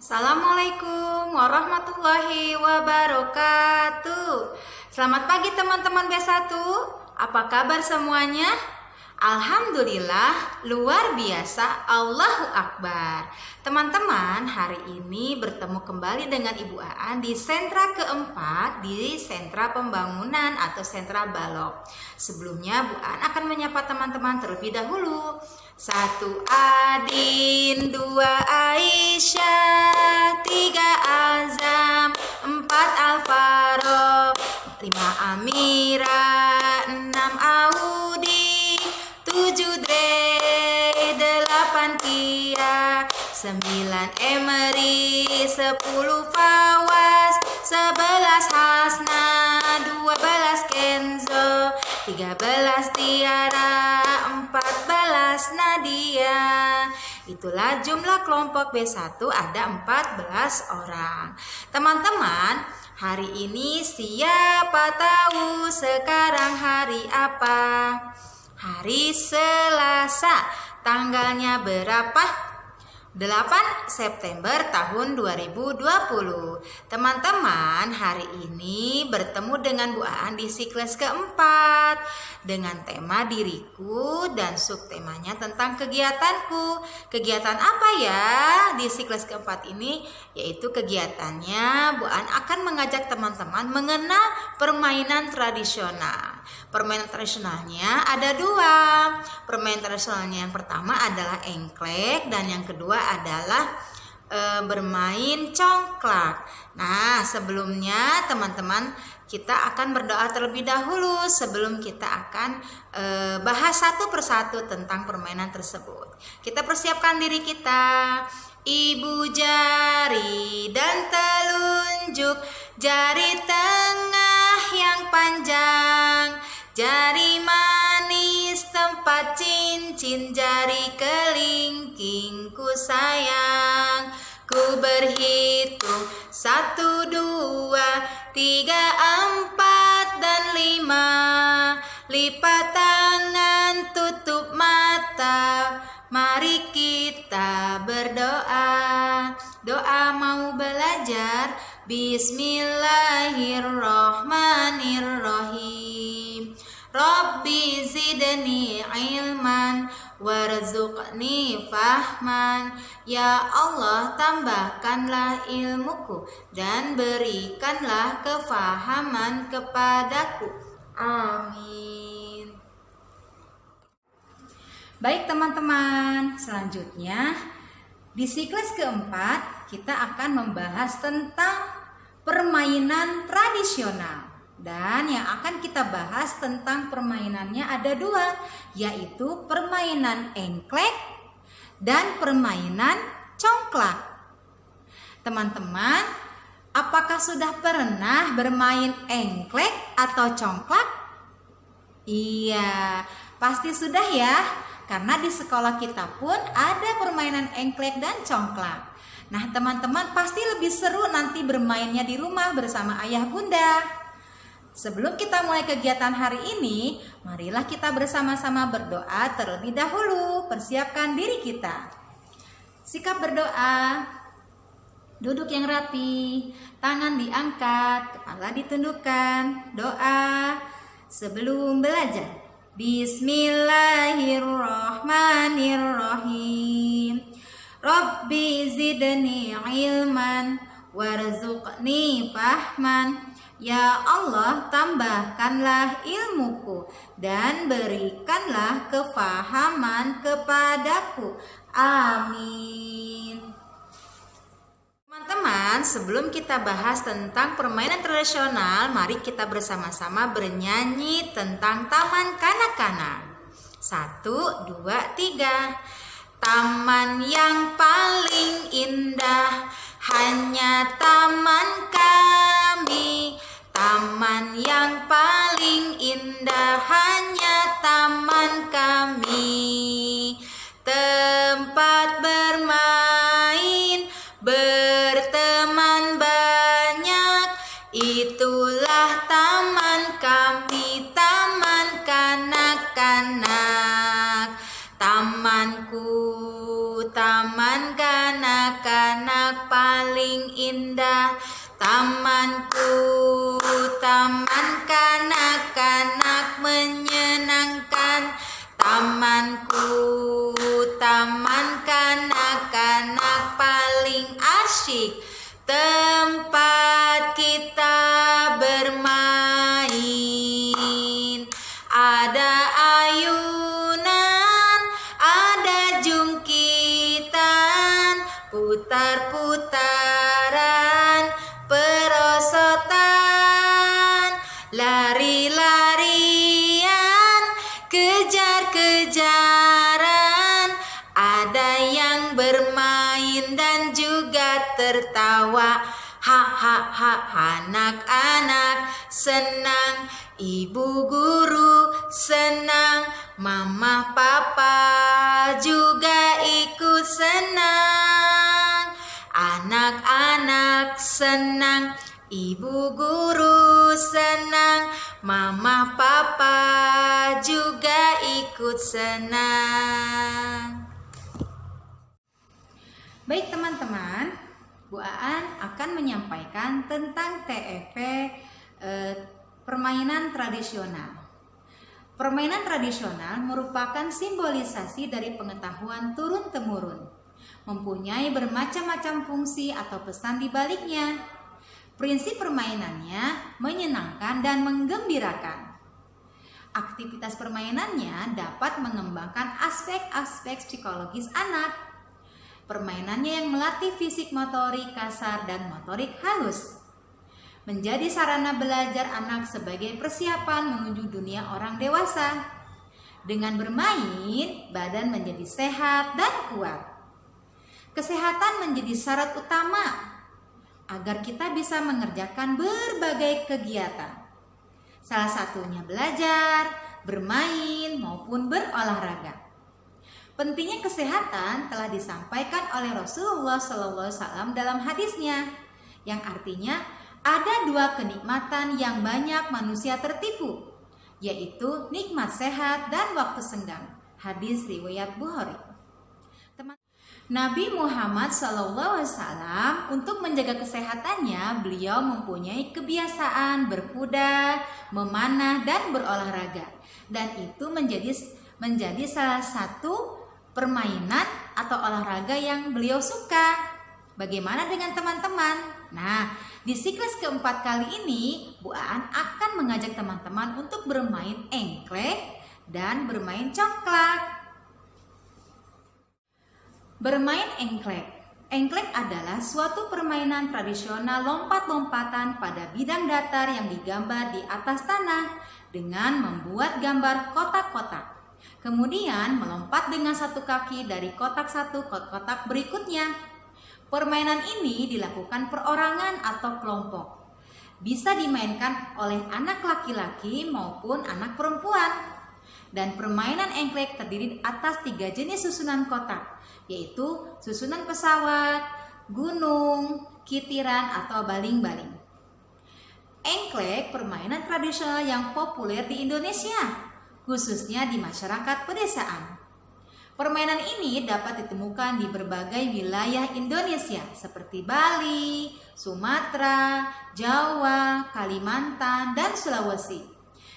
Assalamualaikum warahmatullahi wabarakatuh. Selamat pagi teman-teman B1. Apa kabar semuanya? Alhamdulillah, luar biasa, Allahu Akbar. Teman-teman, hari ini bertemu kembali dengan Ibu Aan di sentra keempat, di sentra pembangunan atau sentra Balok. Sebelumnya Bu Aan akan menyapa teman-teman terlebih dahulu. 1 Adin, 2 Aisyah, 3 Azam, 4 Alvaro, 5 Amira, 6 Audi, 7 Dre, 8 Tia, 9 Emery, 10 Fawas, 11 Hasna, 12 Kenzo, 13 Tiara, 14 Nadia. Itulah jumlah kelompok B1, ada 14 orang. Teman-teman, hari ini siapa tahu sekarang hari apa? Hari Selasa, tanggalnya berapa? 8 September tahun 2020. Teman-teman, hari ini bertemu dengan Bu Aan di siklus keempat dengan tema diriku dan subtemanya tentang kegiatanku. Kegiatan apa ya di siklus keempat ini? Yaitu kegiatannya Bu Aan akan mengajak teman-teman mengenal permainan tradisional. Permainan tradisionalnya ada 2. Permainan tradisionalnya yang pertama adalah engklek dan yang kedua adalah bermain congklak. Nah, sebelumnya teman-teman kita akan berdoa terlebih dahulu sebelum kita akan bahas satu persatu tentang permainan tersebut. Kita persiapkan diri kita. Ibu jari dan telunjuk, jari tengah yang panjang, jari manis tempat cincin, jari kelingkingku sayang. Ku berhitung 1, 2, 3, 4, dan 5. Lipat tangan, tutup mata, mari kita berdoa. Doa mau belajar. Bismillahirrahmanirrahim. Rabbi zidni ilman warzuqni fahman. Ya Allah, tambahkanlah ilmuku dan berikanlah kefahaman kepadaku. Amin. Baik teman-teman, selanjutnya di siklus keempat kita akan membahas tentang permainan tradisional. Dan yang akan kita bahas tentang permainannya ada 2, yaitu permainan engklek dan permainan congklak. Teman-teman, apakah sudah pernah bermain engklek atau congklak? Iya, pasti sudah ya, karena di sekolah kita pun ada permainan engklek dan congklak. Nah, teman-teman pasti lebih seru nanti bermainnya di rumah bersama ayah bunda. Sebelum kita mulai kegiatan hari ini, marilah kita bersama-sama berdoa terlebih dahulu. Persiapkan diri kita. Sikap berdoa. Duduk yang rapi, tangan diangkat, kepala ditundukkan. Doa sebelum belajar. Bismillahirrahmanirrahim. Rabbi zidni ilman warzuqni fahman. Ya Allah, tambahkanlah ilmuku dan berikanlah kefahaman kepadaku. Amin. Teman-teman, sebelum kita bahas tentang permainan tradisional, mari kita bersama-sama bernyanyi tentang Taman Kanak-kanak. 1, 2, 3. Taman yang paling indah hanya taman kami. Taman yang paling indah hanya taman kami. Tempat bermain, berteman banyak, itulah taman kami, taman kanak-kanak. Tamanku, taman kanak-kanak paling indah. Tamanku, taman kanak-kanak menyenangkan. Tamanku, taman kanak-kanak paling asyik, tempat kita bermain. Ada ayunan, ada jungkitan, putar-putaran, perosotan, lari-larian, kejar-kejaran. Ada yang bermain dan juga tertawa. Ha, anak-anak senang, ibu guru senang, mama papa juga ikut senang. Anak-anak senang, ibu guru senang, mama papa juga ikut senang. Baik teman-teman, Bu Aan akan menyampaikan tentang TEP permainan tradisional. Permainan tradisional merupakan simbolisasi dari pengetahuan turun-temurun, mempunyai bermacam-macam fungsi atau pesan di baliknya. Prinsip permainannya menyenangkan dan menggembirakan. Aktivitas permainannya dapat mengembangkan aspek-aspek psikologis anak. Permainannya yang melatih fisik motorik kasar dan motorik halus. Menjadi sarana belajar anak sebagai persiapan menuju dunia orang dewasa. Dengan bermain, badan menjadi sehat dan kuat. Kesehatan menjadi syarat utama agar kita bisa mengerjakan berbagai kegiatan. Salah satunya belajar, bermain, maupun berolahraga. Pentingnya kesehatan telah disampaikan oleh Rasulullah SAW dalam hadisnya, yang artinya ada dua kenikmatan yang banyak manusia tertipu, yaitu nikmat sehat dan waktu senggang. Hadis riwayat Bukhari. Nabi Muhammad SAW untuk menjaga kesehatannya, beliau mempunyai kebiasaan berkuda, memanah, dan berolahraga. Dan itu menjadi salah satu permainan atau olahraga yang beliau suka. Bagaimana dengan teman-teman? Nah, di siklus keempat kali ini, Bu Aan akan mengajak teman-teman untuk bermain engklek dan bermain congklak. Bermain engklek. Engklek adalah suatu permainan tradisional lompat-lompatan pada bidang datar yang digambar di atas tanah dengan membuat gambar kotak-kotak. Kemudian melompat dengan satu kaki dari kotak satu ke kotak berikutnya. Permainan ini dilakukan perorangan atau kelompok. Bisa dimainkan oleh anak laki-laki maupun anak perempuan. Dan permainan engklek terdiri atas 3 jenis susunan kotak, yaitu susunan pesawat, gunung, kitiran, atau baling-baling. Engklek permainan tradisional yang populer di Indonesia, khususnya di masyarakat pedesaan. Permainan ini dapat ditemukan di berbagai wilayah Indonesia seperti Bali, Sumatera, Jawa, Kalimantan, dan Sulawesi.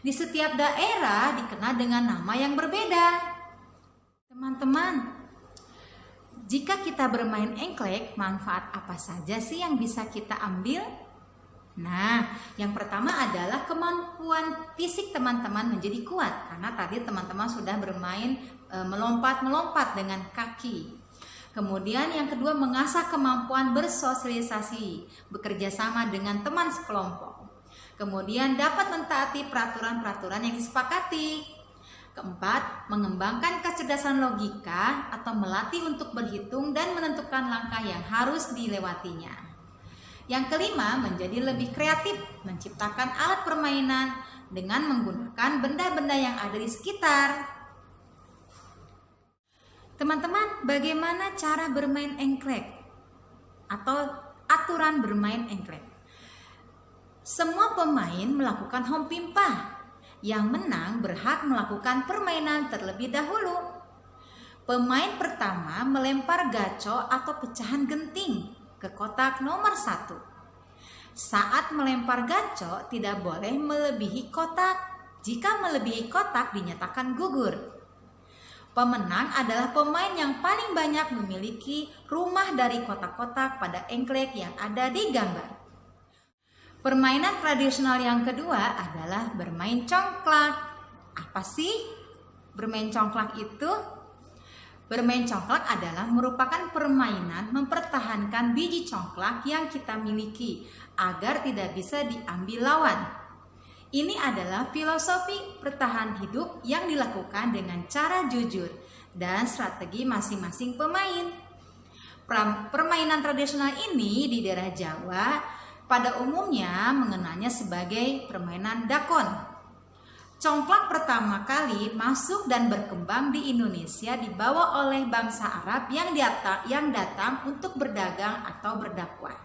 Di setiap daerah dikenal dengan nama yang berbeda. Teman-teman, jika kita bermain engklek, manfaat apa saja sih yang bisa kita ambil? Nah, yang pertama adalah kemampuan fisik teman-teman menjadi kuat, karena tadi teman-teman sudah bermain melompat-melompat dengan kaki. Kemudian yang kedua, mengasah kemampuan bersosialisasi, bekerja sama dengan teman sekelompok. Kemudian dapat mentaati peraturan-peraturan yang disepakati. Keempat, mengembangkan kecerdasan logika atau melatih untuk berhitung dan menentukan langkah yang harus dilewatinya. Yang kelima, menjadi lebih kreatif, menciptakan alat permainan dengan menggunakan benda-benda yang ada di sekitar. Teman-teman, bagaimana cara bermain engklek atau aturan bermain engklek? Semua pemain melakukan hompimpa. Yang menang berhak melakukan permainan terlebih dahulu. Pemain pertama melempar gaco atau pecahan genting. ke kotak nomor 1. Saat melempar gacok tidak boleh melebihi kotak. Jika melebihi kotak dinyatakan gugur. Pemenang adalah pemain yang paling banyak memiliki rumah dari kotak-kotak pada engklek yang ada di gambar. Permainan tradisional yang kedua adalah bermain congklak. Apa sih bermain congklak itu? Bermain congklak adalah merupakan permainan mempertahankan biji congklak yang kita miliki agar tidak bisa diambil lawan. Ini adalah filosofi bertahan hidup yang dilakukan dengan cara jujur dan strategi masing-masing pemain. Permainan tradisional ini di daerah Jawa pada umumnya mengenalnya sebagai permainan dakon. Congklak pertama kali masuk dan berkembang di Indonesia dibawa oleh bangsa Arab yang datang untuk berdagang atau berdakwah.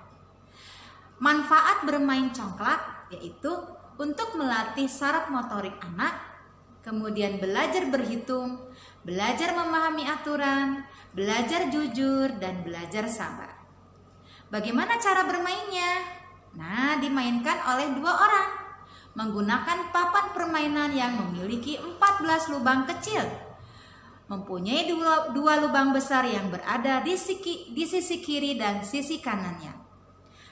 Manfaat bermain congklak yaitu untuk melatih saraf motorik anak, kemudian belajar berhitung, belajar memahami aturan, belajar jujur, dan belajar sabar. Bagaimana cara bermainnya? Nah, dimainkan oleh 2 orang menggunakan papan permainan yang memiliki 14 lubang kecil, mempunyai 2 lubang besar yang berada di sisi kiri dan sisi kanannya.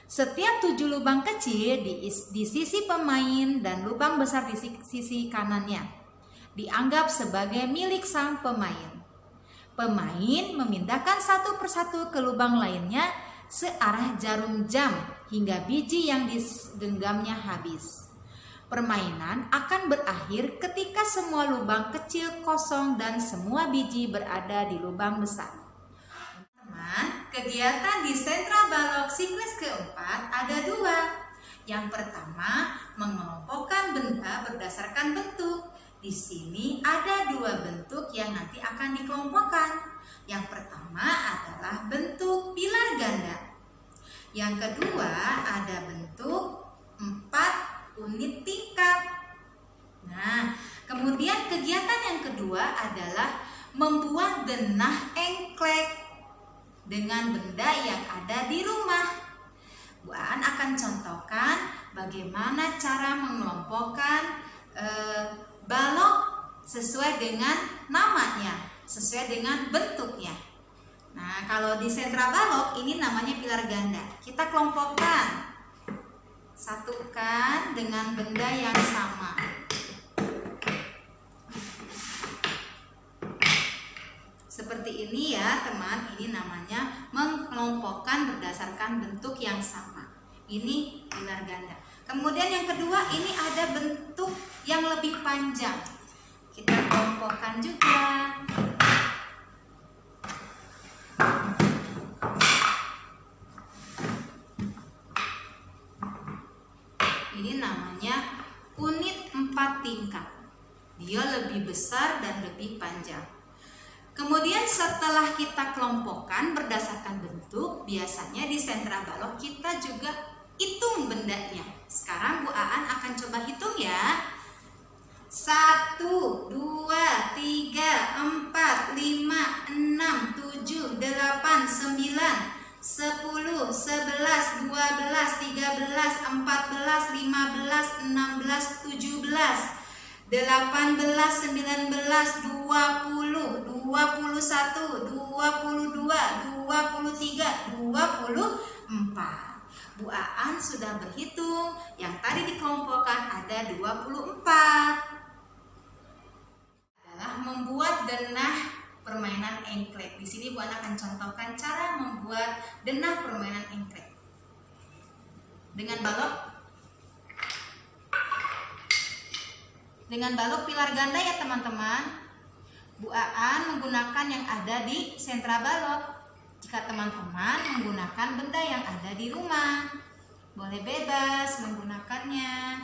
Setiap 7 lubang kecil di sisi pemain dan lubang besar di sisi kanannya dianggap sebagai milik sang pemain. Pemain memindahkan satu persatu ke lubang lainnya searah jarum jam hingga biji yang digenggamnya habis. Permainan akan berakhir ketika semua lubang kecil kosong dan semua biji berada di lubang besar. Kegiatan di sentra balok siklus keempat ada 2. Yang pertama, mengelompokkan benda berdasarkan bentuk. Di sini ada 2 bentuk yang nanti akan dikelompokkan. Yang pertama adalah bentuk pilar ganda. Yang kedua ada bentuk 4 unit tingkat. Nah, kemudian kegiatan yang kedua adalah membuat denah engklek dengan benda yang ada di rumah. Bu Aan akan contohkan bagaimana cara mengelompokkan balok sesuai dengan namanya, sesuai dengan bentuknya. Nah, kalau di sentra balok ini namanya pilar ganda. Kita kelompokkan, satukan dengan benda yang sama. Seperti ini ya teman, ini namanya mengelompokkan berdasarkan bentuk yang sama. Ini pilar ganda. Kemudian yang kedua, ini ada bentuk yang lebih panjang. Kita kelompokkan juga. Ini namanya unit 4 tingkat. Dia lebih besar dan lebih panjang. Kemudian setelah kita kelompokkan berdasarkan bentuk, biasanya di sentra balok kita juga hitung bendanya. Sekarang Bu Aan akan coba hitung ya. 1, 2, 3, 4, 5, 6, 7, 8, 9, 10, 11, 12, 13, 14, 15, 16, 17, 18, 19, 20, 21, 22, 23, 24. Bu Aan sudah berhitung, yang tadi dikelompokkan ada 24. Adalah membuat denah permainan engklek. Di sini Bu Aan akan contohkan cara membuat denah permainan engklek. Dengan balok pilar ganda ya teman-teman. Bu Aan menggunakan yang ada di sentra balok. Jika teman-teman menggunakan benda yang ada di rumah, boleh bebas menggunakannya.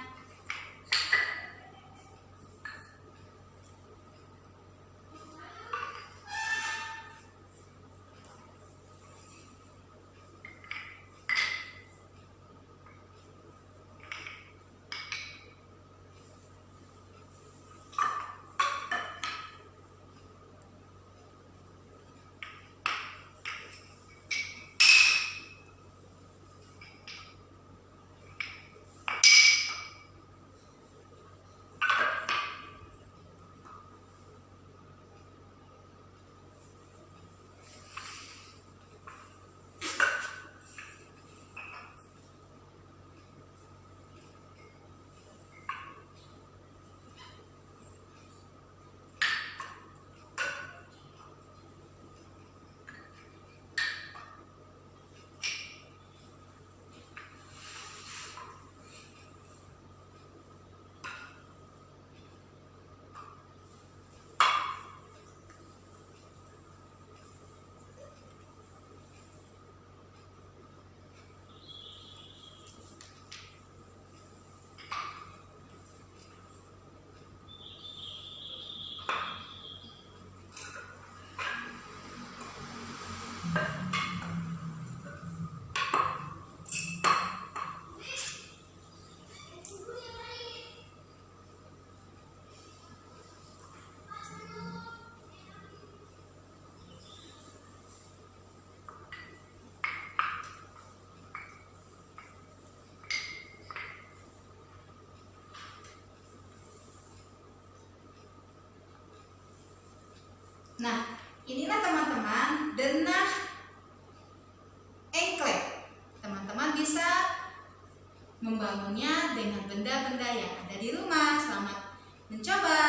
Nah, inilah teman-teman denah engklek. Teman-teman bisa membangunnya dengan benda-benda yang ada di rumah. Selamat mencoba.